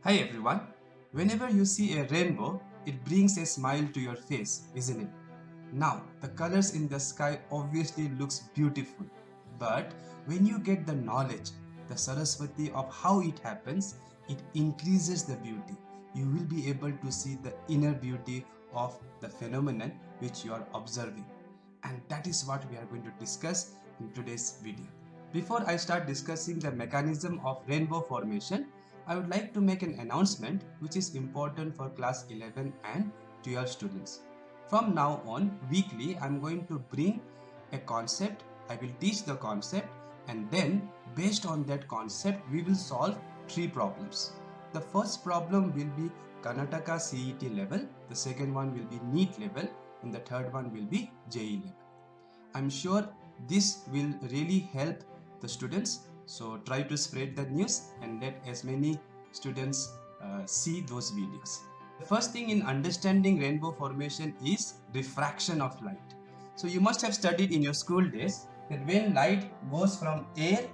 Hi everyone. Whenever you see a rainbow, it brings a smile to your face, isn't it? Now, the colors in the sky obviously looks beautiful, but when you get the knowledge, the Saraswati of how it happens, it increases the beauty. You will be able to see the inner beauty of the phenomenon which you are observing. And that is what we are going to discuss in today's video. Before I start discussing the mechanism of rainbow formation, I would like to make an announcement which is important for class 11 and 12 students. From now on, weekly, I'm going to bring a concept, I will teach the concept, and then based on that concept, we will solve three problems. The first problem will be Karnataka CET level, the second one will be NEET level, and the third one will be JEE level. I'm sure this will really help the students. So try to spread the news and let as many students see those videos. The first thing in understanding rainbow formation is refraction of light. So you must have studied in your school days that when light goes from air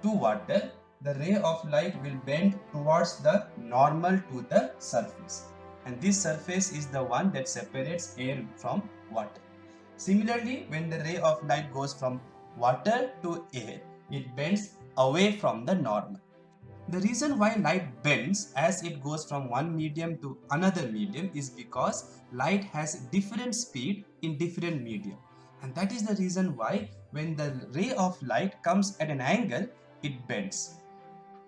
to water, the ray of light will bend towards the normal to the surface. And this surface is the one that separates air from water. Similarly, when the ray of light goes from water to air, it bends away from the normal. The reason why light bends as it goes from one medium to another medium is because light has different speed in different medium. And that is the reason why when the ray of light comes at an angle, it bends.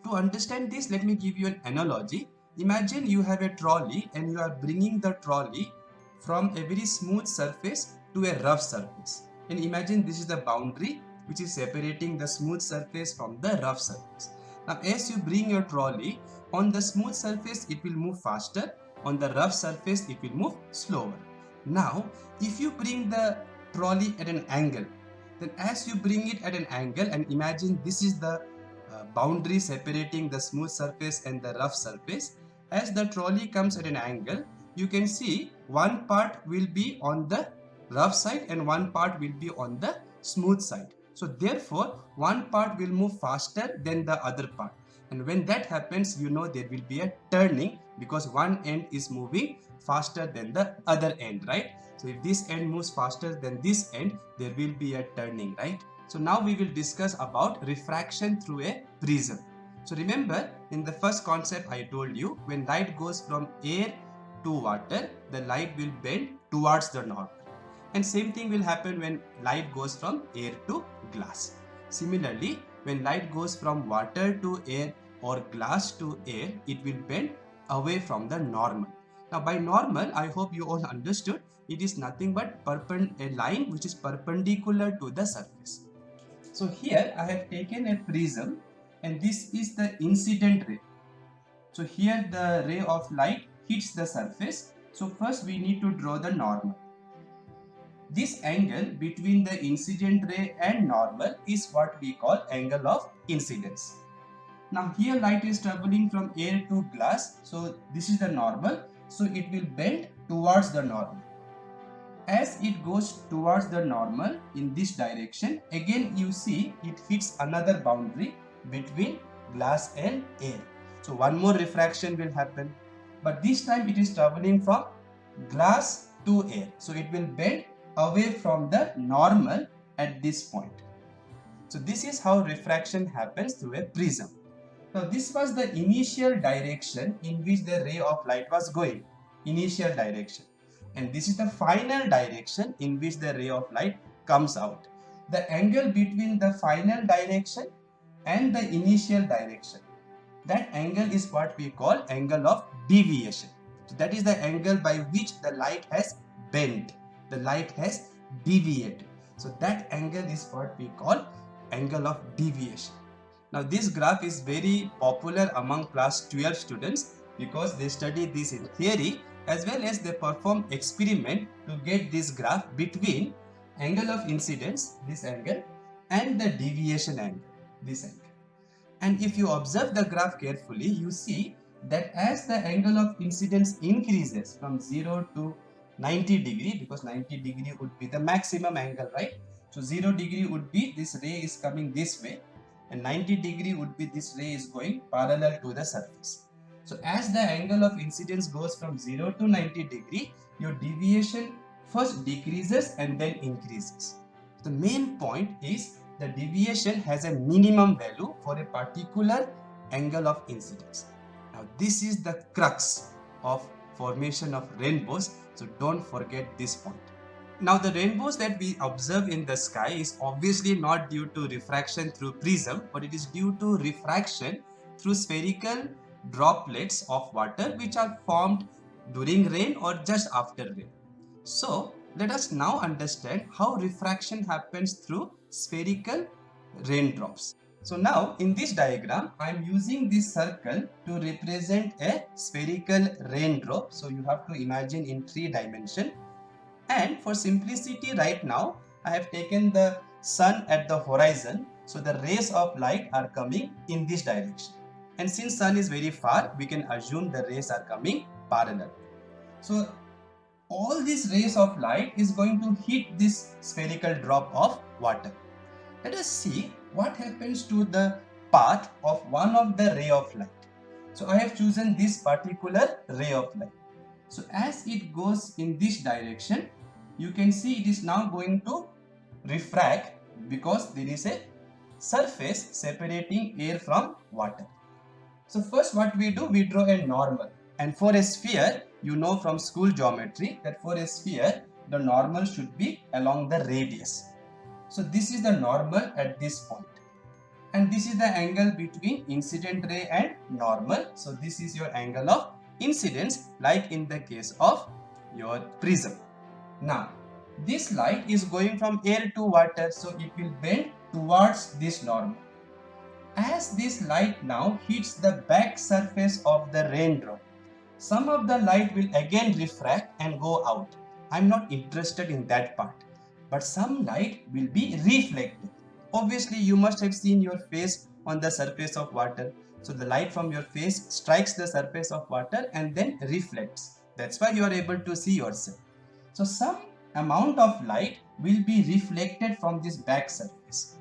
To understand this, let me give you an analogy. Imagine you have a trolley and you are bringing the trolley from a very smooth surface to a rough surface. And imagine this is the boundary which is separating the smooth surface from the rough surface. Now, as you bring your trolley on the smooth surface, it will move faster. On the rough surface, it will move slower. Now, if you bring the trolley at an angle, then as you bring it at an angle and imagine this is the boundary separating the smooth surface and the rough surface. As the trolley comes at an angle, you can see one part will be on the rough side and one part will be on the smooth side. So therefore, one part will move faster than the other part. And when that happens, you know there will be a turning because one end is moving faster than the other end, right? So if this end moves faster than this end, there will be a turning, right? So now we will discuss about refraction through a prism. So remember, in the first concept I told you, when light goes from air to water, the light will bend towards the north. And same thing will happen when light goes from air to glass. Similarly, when light goes from water to air or glass to air, it will bend away from the normal. Now by normal, I hope you all understood, it is nothing but a line which is perpendicular to the surface. So here I have taken a prism and this is the incident ray. So here the ray of light hits the surface. So first we need to draw the normal. This angle between the incident ray and normal is what we call angle of incidence. Now here light is traveling from air to glass. So this is the normal. So it will bend towards the normal. As it goes towards the normal in this direction, again you see it hits another boundary between glass and air. So one more refraction will happen, but this time it is traveling from glass to air. So it will bend away from the normal at this point. So this is how refraction happens through a prism. Now this was the initial direction in which the ray of light was going. Initial direction. And this is the final direction in which the ray of light comes out. The angle between the final direction and the initial direction, that angle is what we call angle of deviation. So that is the angle by which the light has bent, the light has deviated. So that angle is what we call angle of deviation. Now this graph is very popular among class 12 students because they study this in theory as well as they perform experiment to get this graph between angle of incidence, this angle, and the deviation angle, this angle. And if you observe the graph carefully, you see that as the angle of incidence increases from 0 to 90 degree, because 90 degree would be the maximum angle, right? So 0 degree would be this ray is coming this way and 90 degree would be this ray is going parallel to the surface. So as the angle of incidence goes from 0 to 90 degree, your deviation first decreases and then increases. The main point is the deviation has a minimum value for a particular angle of incidence. Now this is the crux of formation of rainbows, so don't forget this point. Now the rainbows that we observe in the sky is obviously not due to refraction through prism, but it is due to refraction through spherical droplets of water which are formed during rain or just after rain. So let us now understand how refraction happens through spherical raindrops. So now in this diagram I am using this circle to represent a spherical raindrop. So you have to imagine in 3 dimensions. And for simplicity right now, I have taken the sun at the horizon. So the rays of light are coming in this direction. And since sun is very far, we can assume the rays are coming parallel. So all these rays of light is going to hit this spherical drop of water. Let us see what happens to the path of one of the ray of light. So I have chosen this particular ray of light. So as it goes in this direction, you can see it is now going to refract because there is a surface separating air from water. So first what we do, we draw a normal. And for a sphere, you know from school geometry that for a sphere, the normal should be along the radius. So this is the normal at this point. And this is the angle between incident ray and normal. So this is your angle of incidence, like in the case of your prism. Now this light is going from air to water, so it will bend towards this normal. As this light now hits the back surface of the raindrop, some of the light will again refract and go out. I am not interested in that part, but some light will be reflected. Obviously you must have seen your face on the surface of water. So the light from your face strikes the surface of water and then reflects. That's why you are able to see yourself. So some amount of light will be reflected from this back surface.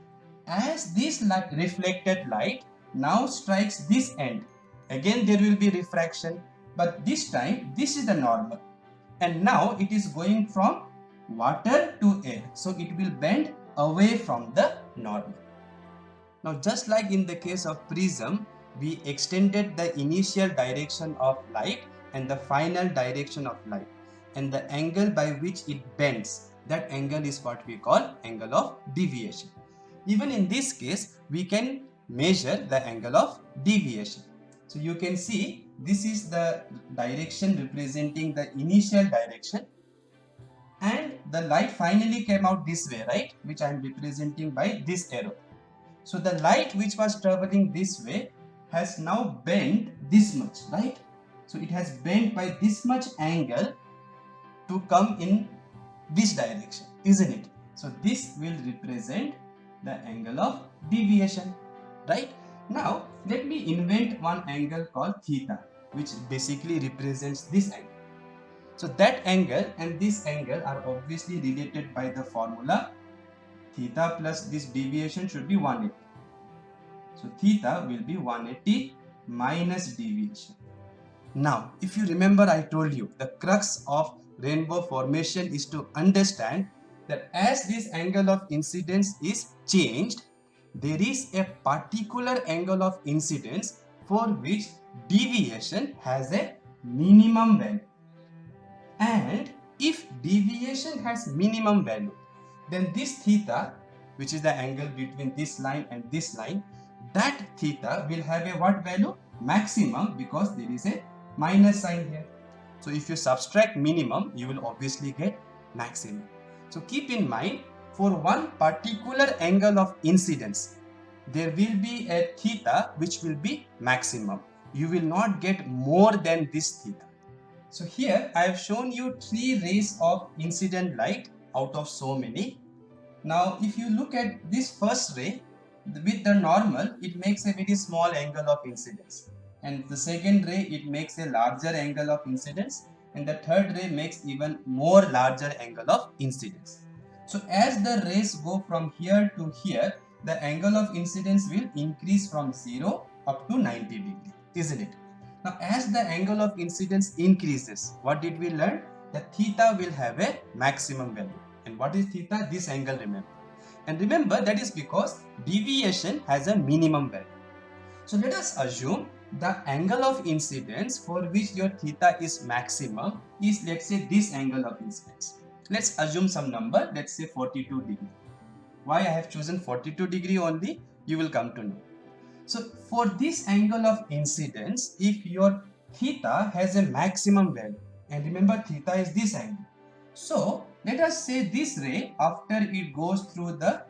As this reflected light now strikes this end, again there will be refraction, but this time this is the normal. And now it is going from water to air, so it will bend away from the normal. Now just like in the case of prism, we extended the initial direction of light and the final direction of light, and the angle by which it bends, that angle is what we call angle of deviation. Even in this case, we can measure the angle of deviation. So you can see this is the direction representing the initial direction, and the light finally came out this way, right, which I am representing by this arrow. So the light which was traveling this way has now bent this much, right? So it has bent by this much angle to come in this direction, isn't it? So this will represent the angle of deviation, right? Now let me invent one angle called theta, which basically represents this angle. So that angle and this angle are obviously related by the formula. Theta plus this deviation should be 180. So theta will be 180 minus deviation. Now, if you remember, I told you the crux of rainbow formation is to understand that as this angle of incidence is changed, there is a particular angle of incidence for which deviation has a minimum value. And if deviation has minimum value, then this theta, which is the angle between this line and this line, that theta will have a what value? Maximum, because there is a minus sign here. So if you subtract minimum, you will obviously get maximum. So keep in mind, for one particular angle of incidence, there will be a theta which will be maximum. You will not get more than this theta. So here I have shown you 3 rays of incident light out of so many. Now if you look at this first ray, with the normal, it makes a very small angle of incidence. And the second ray, it makes a larger angle of incidence. And the third ray makes even more larger angle of incidence. So as the rays go from here to here, the angle of incidence will increase from 0 up to 90 degree, isn't it? Now as the angle of incidence increases, what did we learn? The theta will have a maximum value. And what is theta? This angle, remember. And remember, that is because deviation has a minimum value. So let us assume the angle of incidence for which your theta is maximum is, let's say, this angle of incidence. Let's assume some number, let's say 42 degree. Why I have chosen 42 degree only, you will come to know. So for this angle of incidence, if your theta has a maximum value, and remember theta is this angle. So let us say this ray, after it goes through the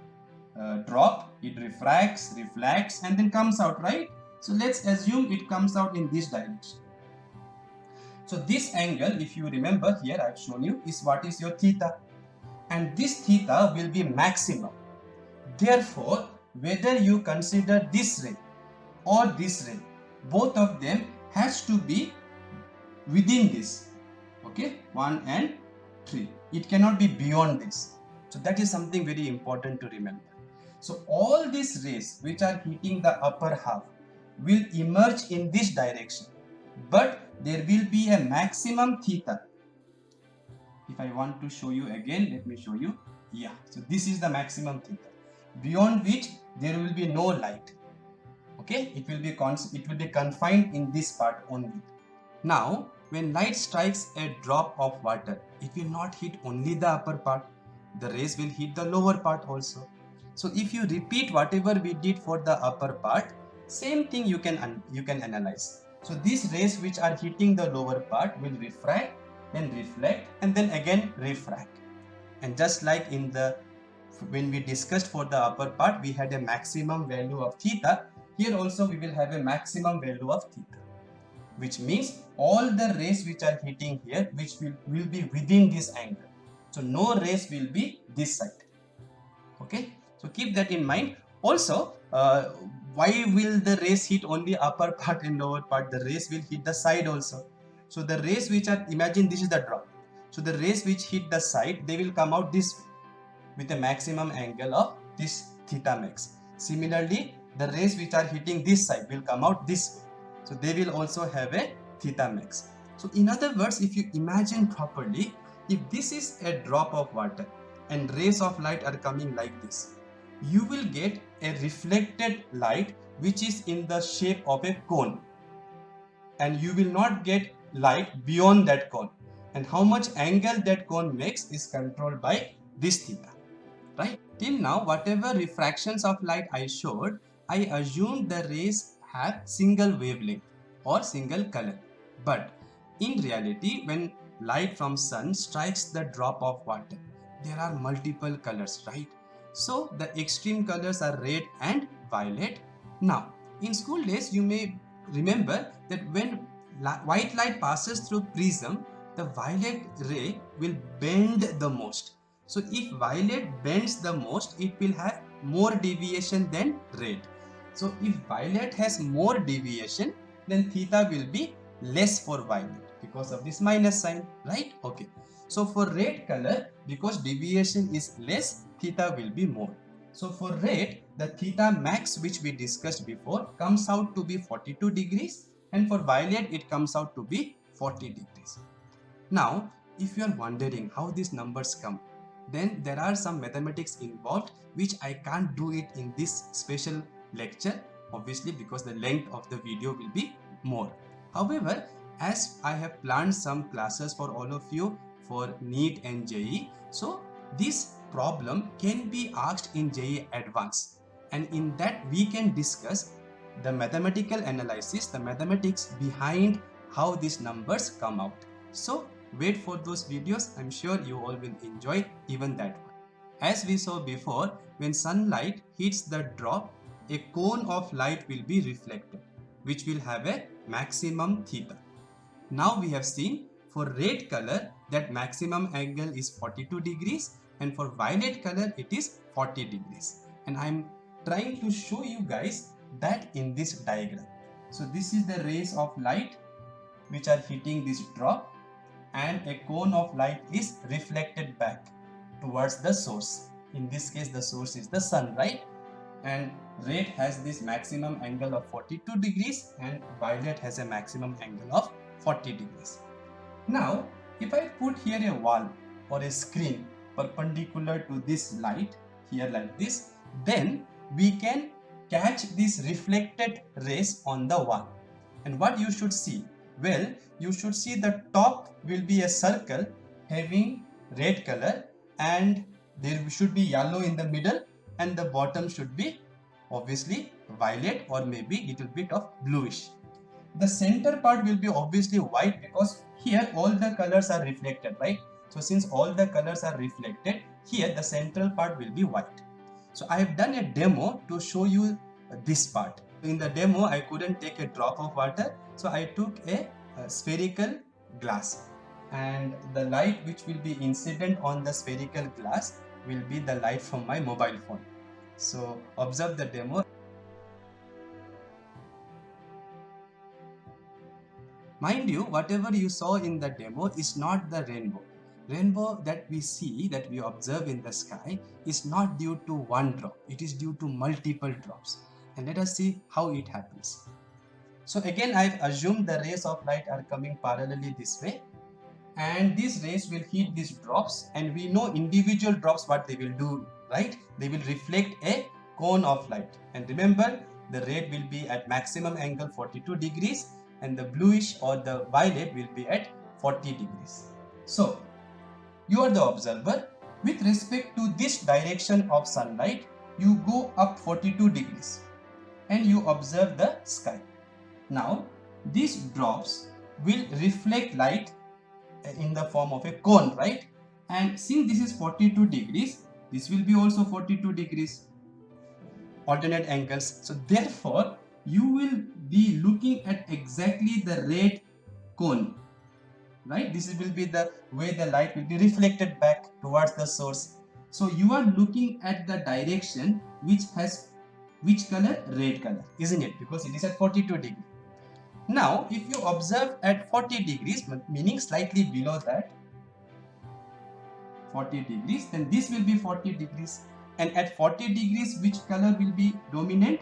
drop, it refracts, reflects, and then comes out, right? So let's assume it comes out in this direction. So this angle, if you remember here, I've shown you, is what is your theta. And this theta will be maximum. Therefore, whether you consider this ray or this ray, both of them has to be within this. Okay, 1 and 3. It cannot be beyond this. So that is something very important to remember. So all these rays which are hitting the upper half will emerge in this direction, but there will be a maximum theta. If I want to show you again, let me show you. Yeah, so this is the maximum theta, beyond which there will be no light. Okay, it will be confined in this part only. Now when light strikes a drop of water, it will not hit only the upper part, the rays will hit the lower part also. So if you repeat whatever we did for the upper part, same thing you can analyze. So these rays which are hitting the lower part will refract, then reflect, and then again refract. And just like in the when we discussed for the upper part, we had a maximum value of theta. Here also we will have a maximum value of theta, which means all the rays which are hitting here, which will be within this angle. So no rays will be this side. Okay, so keep that in mind. Also, why will the rays hit only upper part and lower part? The rays will hit the side also. So the rays which are, imagine this is the drop. So the rays which hit the side, they will come out this way with a maximum angle of this theta max. Similarly, the rays which are hitting this side will come out this way. So they will also have a theta max. So in other words, if you imagine properly, if this is a drop of water and rays of light are coming like this, you will get a reflected light which is in the shape of a cone, and you will not get light beyond that cone. And how much angle that cone makes is controlled by this theta, right? Till now, whatever refractions of light I showed, I assumed the rays have single wavelength or single color. But in reality, when light from sun strikes the drop of water, there are multiple colors, right? So the extreme colors are red and violet. Now, in school days, you may remember that when white light passes through prism, the violet ray will bend the most. So if violet bends the most, it will have more deviation than red. So if violet has more deviation, then theta will be less for violet because of this minus sign, right? Okay. So for red color, because deviation is less, theta will be more. So for red, the theta max which we discussed before comes out to be 42 degrees, and for violet it comes out to be 40 degrees. Now, if you are wondering how these numbers come, then there are some mathematics involved which I can't do it in this special lecture, obviously, because the length of the video will be more. However, as I have planned some classes for all of you for NEET and JEE, so this problem can be asked in JEE Advanced, and in that we can discuss the mathematical analysis, the mathematics behind how these numbers come out. So wait for those videos. I'm sure you all will enjoy even that one. As we saw before, when sunlight hits the drop, a cone of light will be reflected, which will have a maximum theta. Now we have seen for red color that maximum angle is 42 degrees, and for violet color it is 40 degrees. And I'm trying to show you guys that in this diagram. So this is the rays of light which are hitting this drop, and a cone of light is reflected back towards the source. In this case, the source is the sun, right? and red has this maximum angle of 42 degrees and violet has a maximum angle of 40 degrees. Now, if I put here a wall or a screen perpendicular to this light here like this, then we can catch these reflected rays on the wall. And what you should see? Well, you should see the top will be a circle having red color and there should be yellow in the middle, and the bottom should be obviously violet or maybe little bit of bluish. The center part will be obviously white because here all the colors are reflected, right? So since all the colors are reflected, here the central part will be white. So I have done a demo to show you this part. In the demo, I couldn't take a drop of water, so I took a spherical glass, and the light which will be incident on the spherical glass will be the light from my mobile phone. So observe the demo. Mind you, whatever you saw in the demo is not the rainbow. Rainbow that we see, that we observe in the sky is not due to one drop. It is due to multiple drops. And let us see how it happens. So again, I've assumed the rays of light are coming parallelly this way. And these rays will hit these drops, and we know individual drops what they will do, right? They will reflect a cone of light. And remember, the red will be at maximum angle 42 degrees and the bluish or the violet will be at 40 degrees. So, you are the observer. With respect to this direction of sunlight, you go up 42 degrees and you observe the sky. Now, these drops will reflect light in the form of a cone, right? And since this is 42 degrees, this will be also 42 degrees, alternate angles. So therefore, you will be looking at exactly the red cone, right? This will be the way the light will be reflected back towards the source. So you are looking at the direction which has which color? Red color, isn't it? Because it is at 42 degrees. Now, if you observe at 40 degrees, meaning slightly below that, 40 degrees, then this will be 40 degrees. And at 40 degrees, which color will be dominant?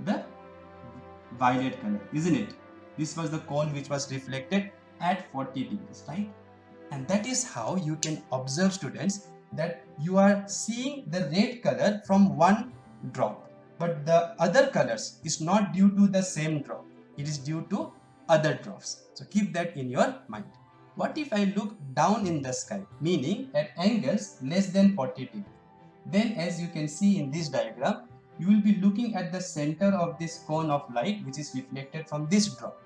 The violet color, isn't it? This was the cone which was reflected at 40 degrees, right? And that is how you can observe, students, that you are seeing the red color from one drop, but the other colors is not due to the same drop. It is due to other drops. So keep that in your mind. What if I look down in the sky, meaning at angles less than 40 degrees? Then as you can see in this diagram, you will be looking at the center of this cone of light which is reflected from this drop.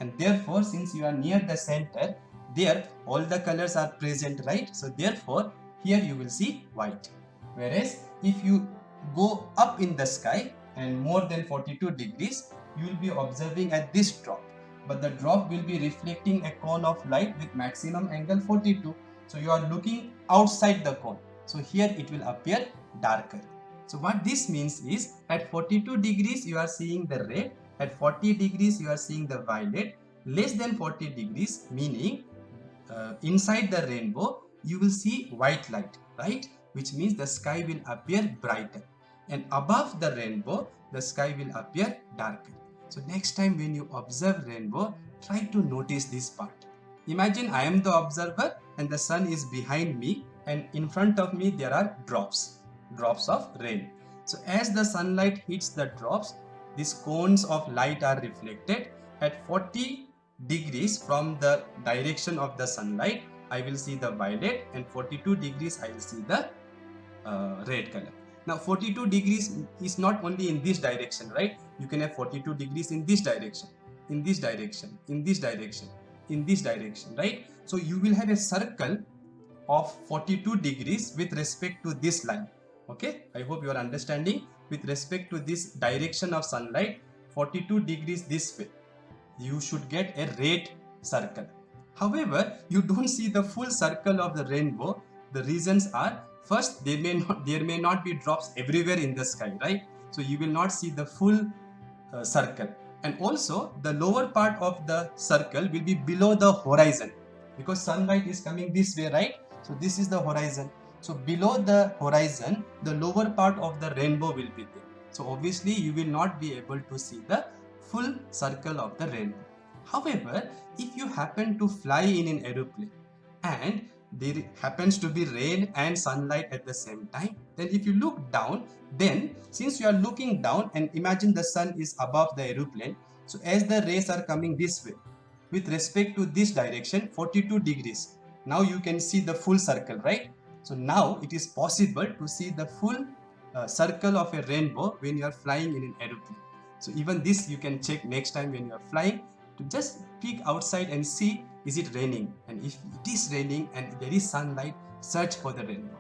And therefore, since you are near the center, there all the colors are present, right? So therefore, here you will see white. Whereas if you go up in the sky and more than 42 degrees, you will be observing at this drop, but the drop will be reflecting a cone of light with maximum angle 42. So you are looking outside the cone. So here it will appear darker. So what this means is at 42 degrees you are seeing the red, at 40 degrees you are seeing the violet, less than 40 degrees meaning inside the rainbow you will see white light, right? Which means the sky will appear brighter, and above the rainbow the sky will appear darker. So next time when you observe rainbow, try to notice this part. Imagine I am the observer and the sun is behind me, and in front of me there are drops of rain. So as the sunlight hits the drops, these cones of light are reflected at 40 degrees from the direction of the sunlight. I will see the violet, and 42 degrees I will see the red color. Now 42 degrees is not only in this direction, right? You can have 42 degrees in this direction, in this direction, in this direction, in this direction, right? So you will have a circle of 42 degrees with respect to this line. Okay, I hope you are understanding. With respect to this direction of sunlight, 42 degrees this way, you should get a red circle. However, you don't see the full circle of the rainbow. The reasons are, first, there may not be drops everywhere in the sky, right? So you will not see the full circle. And also the lower part of the circle will be below the horizon because sunlight is coming this way, right? So this is the horizon. So below the horizon, the lower part of the rainbow will be there. So obviously you will not be able to see the full circle of the rainbow. However, if you happen to fly in an aeroplane and there happens to be rain and sunlight at the same time, then if you look down, then since you are looking down and imagine the sun is above the aeroplane, so as the rays are coming this way with respect to this direction 42 degrees, now you can see the full circle, right? So now it is possible to see the full circle of a rainbow when you are flying in an aeroplane. So even this you can check next time when you are flying, to just peek outside and see, is it raining, and if it is raining and there is sunlight, search for the rainbow.